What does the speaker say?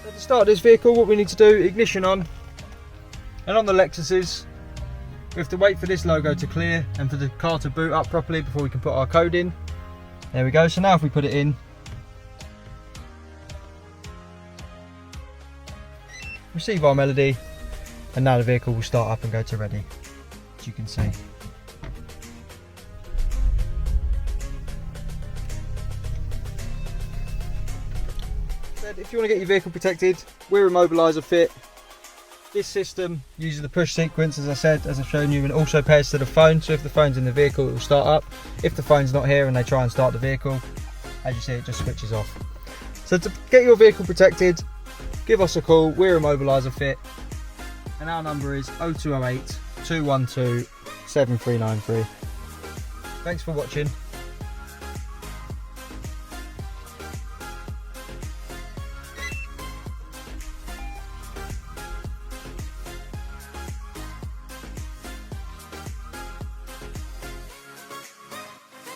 So to start this vehicle, what we need to do, ignition on, and on the Lexuses, we have to wait for this logo to clear and for the car to boot up properly before we can put our code in. There we go, so now if we put it in, receive our melody, and now the vehicle will start up and go to ready, as you can see. If you want to get your vehicle protected, we're Immobiliser fit. This system uses the push sequence, as I said, as I've shown you, and also pairs to the phone. So if the phone's in the vehicle, it will start up. If the phone's not here and they try and start the vehicle, as you see, it just switches off. So to get your vehicle protected, give us a call. We're Immobiliser fit, and our number is 0208 212 7393. Thanks for watching.